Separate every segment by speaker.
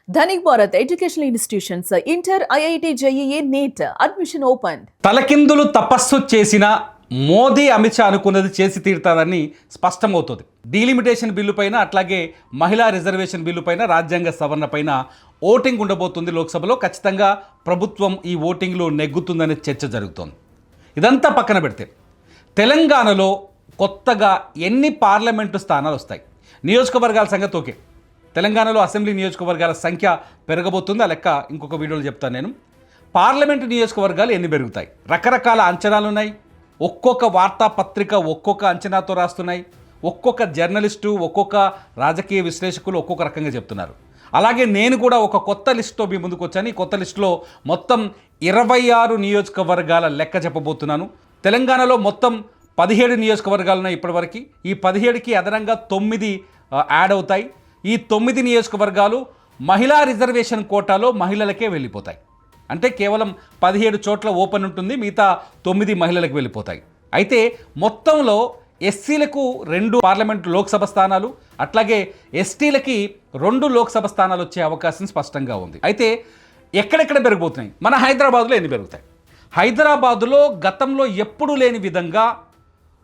Speaker 1: Dhanik Bharat educational institutions inter IIT JEE NEET admission open.
Speaker 2: తలకిందులు తపస్సు చేసిన మోదీ అమిత్ షా అనుకున్నది చేసి తీరుతారని స్పష్టమవుతుంది. డీలిమిటేషన్ బిల్లు పైన అట్లాగే మహిళా రిజర్వేషన్ బిల్లు పైన రాజ్యాంగ సవరణ పైన ఓటింగ్ ఉండబోతుంది లోక్సభలో. ఖచ్చితంగా ప్రభుత్వం ఈ ఓటింగ్లో నెగ్గుతుందనే చర్చ జరుగుతోంది. ఇదంతా పక్కన పెడితే తెలంగాణలో కొత్తగా ఎన్ని పార్లమెంటు స్థానాలు వస్తాయి? నియోజకవర్గాల సంగతి ఓకే. తెలంగాణలో అసెంబ్లీ నియోజకవర్గాల సంఖ్య పెరగబోతుంది. ఆ లెక్క ఇంకొక వీడియోలో చెప్తాను నేను. పార్లమెంటు నియోజకవర్గాలు ఎన్ని పెరుగుతాయి? రకరకాల అంచనాలు ఉన్నాయి. ఒక్కొక్క వార్తాపత్రిక ఒక్కొక్క అంచనాతో రాస్తున్నాయి. ఒక్కొక్క జర్నలిస్టు ఒక్కొక్క రాజకీయ విశ్లేషకులు ఒక్కొక్క రకంగా చెప్తున్నారు. అలాగే నేను కూడా ఒక కొత్త లిస్టుతో మీ ముందుకు వచ్చాను. ఈ కొత్త లిస్టులో మొత్తం 26 నియోజకవర్గాల లెక్క చెప్పబోతున్నాను. తెలంగాణలో మొత్తం 17 నియోజకవర్గాలు ఉన్నాయి ఇప్పటివరకు. ఈ 17కి అదనంగా 9 యాడ్ అవుతాయి. ఈ 9 నియోజకవర్గాలు మహిళా రిజర్వేషన్ కోటాలో మహిళలకే వెళ్ళిపోతాయి. అంటే కేవలం 17 చోట్ల ఓపెన్ ఉంటుంది, మిగతా 9 మహిళలకు వెళ్ళిపోతాయి. అయితే మొత్తంలో ఎస్సీలకు 2 పార్లమెంటు లోక్సభ స్థానాలు, అట్లాగే ఎస్టీలకి 2 లోక్సభ స్థానాలు వచ్చే అవకాశం స్పష్టంగా ఉంది. అయితే ఎక్కడెక్కడ పెరిగిపోతున్నాయి? మన హైదరాబాద్లో ఎన్ని పెరుగుతాయి? హైదరాబాదులో గతంలో ఎప్పుడూ లేని విధంగా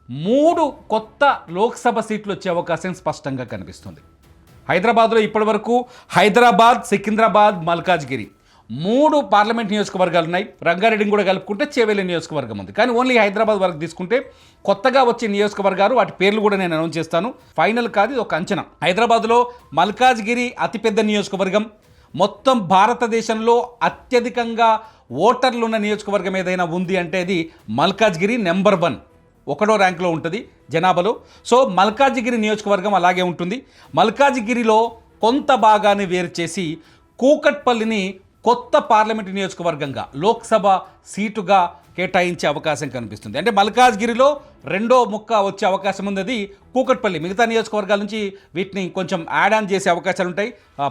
Speaker 2: 3 కొత్త లోక్సభ సీట్లు వచ్చే అవకాశం స్పష్టంగా కనిపిస్తుంది. హైదరాబాద్లో ఇప్పటివరకు హైదరాబాద్, సికింద్రాబాద్, మల్కాజ్గిరి 3 పార్లమెంట్ నియోజకవర్గాలు ఉన్నాయి. రంగారెడ్డిని కూడా కలుపుకుంటే చేవెళ్ళే నియోజకవర్గం ఉంది. కానీ ఓన్లీ హైదరాబాద్ వరకు తీసుకుంటే కొత్తగా వచ్చే నియోజకవర్గాలు, వాటి పేర్లు కూడా నేను అనౌన్స్ చేస్తాను. ఫైనల్ కాదు, ఇది ఒక అంచనా. హైదరాబాద్లో మల్కాజ్గిరి అతిపెద్ద నియోజకవర్గం. మొత్తం భారతదేశంలో అత్యధికంగా ఓటర్లు ఉన్న నియోజకవర్గం ఏదైనా ఉంది అంటే అది మల్కాజ్గిరి. నెంబర్ 1, 1వ ర్యాంకులో ఉంటుంది జనాభాలో. సో మల్కాజ్గిరి నియోజకవర్గం అలాగే ఉంటుంది. మల్కాజ్గిరిలో కొంత భాగాన్ని వేరు చేసి కూకట్పల్లిని కొత్త పార్లమెంటు నియోజకవర్గంగా లోక్సభ సీటుగా కేటాయించే అవకాశం కనిపిస్తుంది. అంటే మల్కాజ్గిరిలో 2వ ముక్క వచ్చే అవకాశం ఉంది, అది కూకట్పల్లి. మిగతా నియోజకవర్గాల నుంచి వీటిని కొంచెం యాడ్ ఆన్ చేసే అవకాశాలు ఉంటాయి,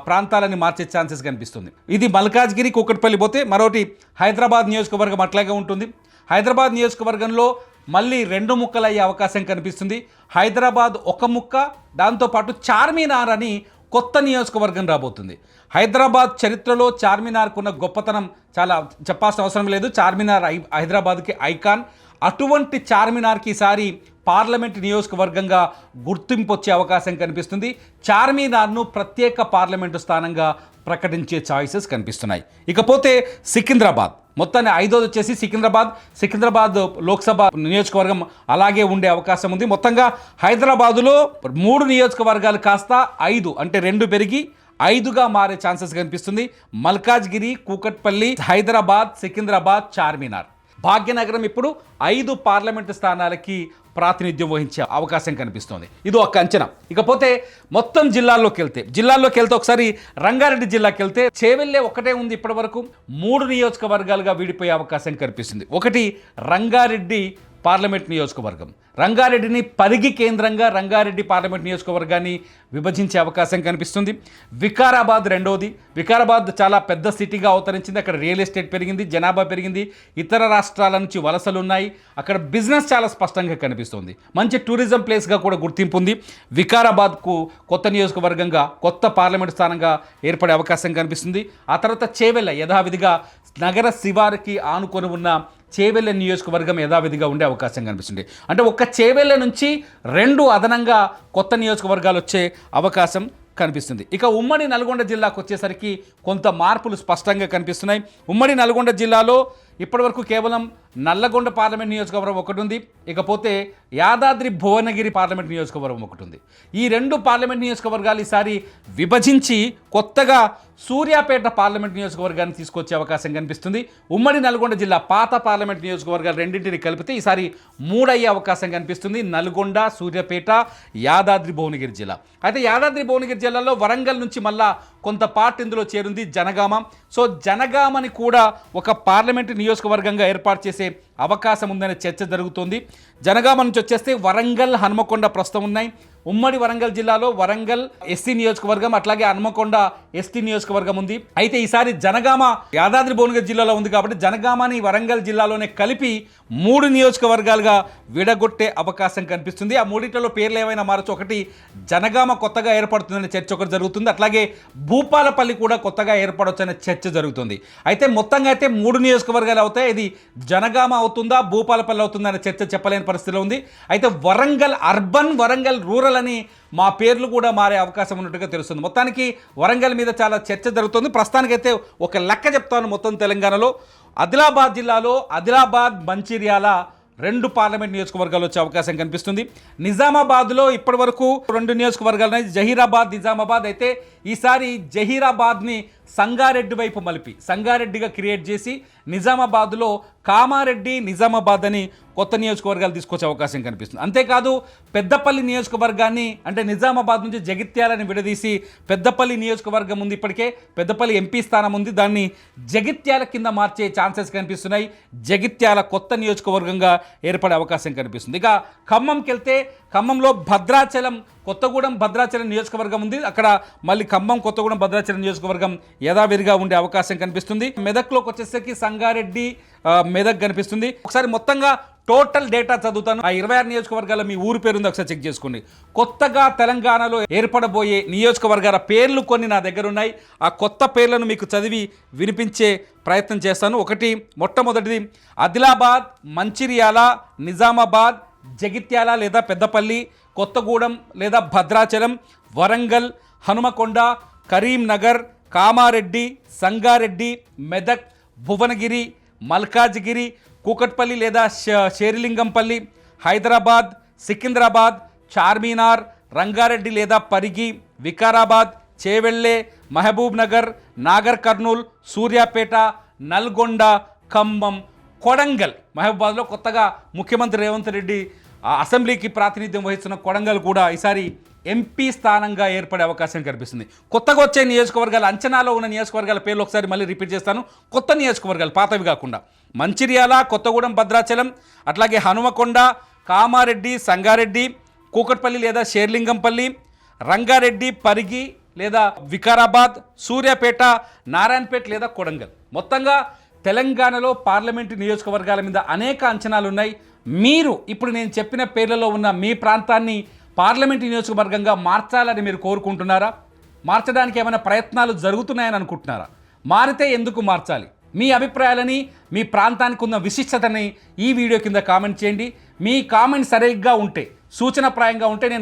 Speaker 2: ప్రాంతాలని మార్చే ఛాన్సెస్ కనిపిస్తుంది. ఇది మల్కాజ్గిరి, కూకట్పల్లి పోతే మరొకటి హైదరాబాద్ నియోజకవర్గం అట్లాగే ఉంటుంది. హైదరాబాద్ నియోజకవర్గంలో మళ్ళీ 2 ముక్కలు అయ్యే అవకాశం కనిపిస్తుంది. హైదరాబాద్ 1 ముక్క, దాంతోపాటు చార్మినార్ అని కొత్త నియోజకవర్గం రాబోతుంది. హైదరాబాద్ చరిత్రలో చార్మినార్కున్న గొప్పతనం చాలా చెప్పాల్సిన అవసరం లేదు. చార్మినార్ హైదరాబాద్కి ఐకాన్. అటువంటి చార్మినార్కి ఈసారి పార్లమెంట్ నియోజకవర్గంగా గుర్తింపు వచ్చే అవకాశం కనిపిస్తుంది. చార్మినార్ను ప్రత్యేక పార్లమెంటు స్థానంగా ప్రకటించే ఛాయిసెస్ కనిపిస్తున్నాయి. ఇకపోతే సికింద్రాబాద్, మొత్తాన్ని 5వది వచ్చేసి సికింద్రాబాద్ లోక్సభ నియోజకవర్గం అలాగే ఉండే అవకాశం ఉంది. మొత్తంగా హైదరాబాదులో 3 నియోజకవర్గాలు కాస్త 5, అంటే 2 పెరిగి 5గా మారే ఛాన్సెస్ కనిపిస్తుంది. మల్కాజ్గిరి, కూకట్పల్లి, హైదరాబాద్, సికింద్రాబాద్, చార్మినార్. భాగ్యనగరం ఇప్పుడు 5 పార్లమెంటు స్థానాలకి ప్రాతినిధ్యం వహించే అవకాశం కనిపిస్తోంది. ఇది ఒక అంచనా. ఇకపోతే మొత్తం జిల్లాల్లోకి వెళ్తే ఒకసారి రంగారెడ్డి జిల్లాకి వెళ్తే చేవెళ్ళే ఒకటే ఉంది ఇప్పటి వరకు. 3 నియోజకవర్గాలుగా విడిపోయే అవకాశం కనిపిస్తుంది. ఒకటి రంగారెడ్డి పార్లమెంట్ నియోజకవర్గం. రంగారెడ్డిని పరిగి కేంద్రంగా రంగారెడ్డి పార్లమెంట్ నియోజకవర్గాన్ని విభజించే అవకాశం కనిపిస్తుంది. వికారాబాద్ 2వది. వికారాబాద్ చాలా పెద్ద సిటీగా అవతరించింది. అక్కడ రియల్ ఎస్టేట్ పెరిగింది, జనాభా పెరిగింది, ఇతర రాష్ట్రాల నుంచి వలసలు ఉన్నాయి. అక్కడ బిజినెస్ చాలా స్పష్టంగా కనిపిస్తుంది. మంచి టూరిజం ప్లేస్గా కూడా గుర్తింపు ఉంది. వికారాబాద్కు కొత్త నియోజకవర్గంగా, కొత్త పార్లమెంట్ స్థానంగా ఏర్పడే అవకాశం కనిపిస్తుంది. ఆ తర్వాత చేవెళ్ళ యథావిధిగా నగర శివారికి ఆనుకొని ఉన్న చేవెళ్ళ నియోజకవర్గం యథావిధిగా ఉండే అవకాశం కనిపిస్తుంది. అంటే ఒక్క చేవెళ్ళ నుంచి 2 అదనంగా కొత్త నియోజకవర్గాలు వచ్చే అవకాశం కనిపిస్తుంది. ఇక ఉమ్మడి నల్గొండ జిల్లాకు వచ్చేసరికి కొంత మార్పులు స్పష్టంగా కనిపిస్తున్నాయి. ఉమ్మడి నల్గొండ జిల్లాలో ఇప్పటివరకు కేవలం నల్లగొండ పార్లమెంట్ నియోజకవర్గం ఒకటి ఉంది. ఇకపోతే యాదాద్రి భువనగిరి పార్లమెంట్ నియోజకవర్గం ఒకటి ఉంది. ఈ 2 పార్లమెంట్ నియోజకవర్గాలు ఈసారి విభజించి కొత్తగా సూర్యాపేట పార్లమెంట్ నియోజకవర్గాన్ని తీసుకొచ్చే అవకాశం కనిపిస్తుంది. ఉమ్మడి నల్గొండ జిల్లా పాత పార్లమెంట్ నియోజకవర్గాలు రెండింటిని కలిపితే ఈసారి 3 అయ్యే అవకాశం కనిపిస్తుంది. నల్గొండ, సూర్యాపేట, యాదాద్రి భువనగిరి జిల్లా. అయితే యాదాద్రి భువనగిరి జిల్లాలో వరంగల్ నుంచి మళ్ళా కొంత పార్ట్ ఇందులో చేరింది, జనగామ. సో జనగామని కూడా ఒక పార్లమెంటు నియోజకవర్గంగా ఏర్పాటు చేసే అవకాశం ఉందనే చర్చ జరుగుతోంది. జనగామ నుంచి వచ్చేస్తే వరంగల్, హన్మకొండ ప్రస్తుతం ఉన్నాయి. ఉమ్మడి వరంగల్ జిల్లాలో వరంగల్ ఎస్సీ నియోజకవర్గం, అట్లాగే హన్మకొండ ఎస్టీ నియోజకవర్గం ఉంది. అయితే ఈసారి జనగామ యాదాద్రి భువనగిరి జిల్లాలో ఉంది కాబట్టి జనగామని వరంగల్ జిల్లాలోనే కలిపి 3 నియోజకవర్గాలుగా విడగొట్టే అవకాశం కనిపిస్తుంది. ఆ 3టిలో పేర్లు ఏమైనా మారచ్చు. ఒకటి జనగామ కొత్తగా ఏర్పడుతుందనే చర్చ ఒకటి జరుగుతుంది. అట్లాగే భూపాలపల్లి కూడా కొత్తగా ఏర్పడొచ్చనే చర్చ జరుగుతుంది. అయితే మొత్తంగా అయితే 3 నియోజకవర్గాలు అవుతాయి. ఇది జనగామ అవుతుందా భూపాలపల్లి అవుతుందా అనే చర్చ చెప్పలేని పరిస్థితిలో ఉంది. అయితే వరంగల్ అర్బన్, వరంగల్ రూరల్ అని మా పేర్లు కూడా మారే అవకాశం ఉన్నట్టుగా తెలుస్తుంది. మొత్తానికి వరంగల్ మీద చాలా చర్చ జరుగుతుంది. ప్రస్తుతానికైతే ఒక లెక్క చెప్తాను. మొత్తం తెలంగాణలో ఆదిలాబాద్ జిల్లాలో ఆదిలాబాద్, మంచిర్యాల 2 పార్లమెంట్ నియోజకవర్గాలు వచ్చే అవకాశం కనిపిస్తుంది. నిజామాబాద్లో ఇప్పటి వరకు 2 నియోజకవర్గాలు ఉన్నాయి, జహీరాబాద్, నిజామాబాద్. అయితే ఈసారి జహీరాబాద్ని సంగారెడ్డి వైపు మలిపి సంగారెడ్డిగా క్రియేట్ చేసి నిజామాబాద్లో కామారెడ్డి, నిజామాబాద్ అని కొత్త నియోజకవర్గాలు తీసుకొచ్చే అవకాశం కనిపిస్తుంది. అంతేకాదు పెద్దపల్లి నియోజకవర్గాన్ని, అంటే నిజామాబాద్ నుంచి జగిత్యాలని విడదీసి పెద్దపల్లి నియోజకవర్గం ఉంది, ఇప్పటికే పెద్దపల్లి ఎంపీ స్థానం ఉంది, దాన్ని జగిత్యాల కింద మార్చే ఛాన్సెస్ కనిపిస్తున్నాయి. జగిత్యాల కొత్త నియోజకవర్గంగా ఏర్పడే అవకాశం కనిపిస్తుంది. ఇక ఖమ్మంకి వెళ్తే ఖమ్మంలో భద్రాచలం, కొత్తగూడెం భద్రాచలం నియోజకవర్గం ఉంది. అక్కడ మళ్ళీ ఖమ్మం, కొత్తగూడెం, భద్రాచలం నియోజకవర్గం యథావిధిగా ఉండే అవకాశం కనిపిస్తుంది. మెదక్లోకి వచ్చేసరికి సంగారెడ్డి, మెదక్ కనిపిస్తుంది. ఒకసారి మొత్తంగా టోటల్ డేటా చదువుతాను. ఆ 26 నియోజకవర్గాల మీ ఊరు పేరుంది ఒకసారి చెక్ చేసుకోండి. కొత్తగా తెలంగాణలో ఏర్పడబోయే నియోజకవర్గాల పేర్లు కొన్ని నా దగ్గర ఉన్నాయి. ఆ కొత్త పేర్లను మీకు చదివి వినిపించే ప్రయత్నం చేస్తాను. మొట్టమొదటిది ఆదిలాబాద్, మంచిర్యాల, నిజామాబాద్, జగిత్యాల లేదా పెద్దపల్లి, కొత్తగూడెం లేదా భద్రాచలం, వరంగల్, హనుమకొండ, కరీంనగర్, కామారెడ్డి, సంగారెడ్డి, మెదక్, భువనగిరి, మల్కాజిగిరి, కూకట్పల్లి లేదా శేరిలింగంపల్లి, హైదరాబాద్, సికింద్రాబాద్, చార్మినార్, రంగారెడ్డి లేదా పరిగి, వికారాబాద్, చేవెళ్ళే, మహబూబ్ నగర్, నాగర్ కర్నూల్, సూర్యాపేట, నల్గొండ, ఖమ్మం, కొడంగల్. మహబూబాద్లో కొత్తగా ముఖ్యమంత్రి రేవంత్ రెడ్డి అసెంబ్లీకి ప్రాతినిధ్యం వహిస్తున్న కొడంగల్ కూడా ఈసారి ఎంపీ స్థానంగా ఏర్పడే అవకాశం కనిపిస్తుంది. కొత్తగా వచ్చే నియోజకవర్గాలు, అంచనాలో ఉన్న నియోజకవర్గాల పేర్లు ఒకసారి మళ్ళీ రిపీట్ చేస్తాను. కొత్త నియోజకవర్గాలు, పాతవి కాకుండా మంచిర్యాల, కొత్తగూడెం, భద్రాచలం, అట్లాగే హనుమకొండ, కామారెడ్డి, సంగారెడ్డి, కూకట్పల్లి లేదా శేర్లింగంపల్లి, రంగారెడ్డి, పరిగి లేదా వికారాబాద్, సూర్యాపేట, నారాయణపేట లేదా కొడంగల్. మొత్తంగా తెలంగాణలో పార్లమెంటు నియోజకవర్గాల మీద అనేక అంచనాలు ఉన్నాయి. మీరు ఇప్పుడు నేను చెప్పిన పేర్లలో ఉన్న మీ ప్రాంతాన్ని పార్లమెంటు నియోజకవర్గంగా మార్చాలని మీరు కోరుకుంటున్నారా? మార్చడానికి ఏమైనా ప్రయత్నాలు జరుగుతున్నాయని అనుకుంటున్నారా? మారితే ఎందుకు మార్చాలి? మీ అభిప్రాయాలని, మీ ప్రాంతానికి ఉన్న విశిష్టతని ఈ వీడియో కింద కామెంట్ చేయండి. మీ కామెంట్ సరిగ్గా ఉంటే, సూచనప్రాయంగా ఉంటే నేను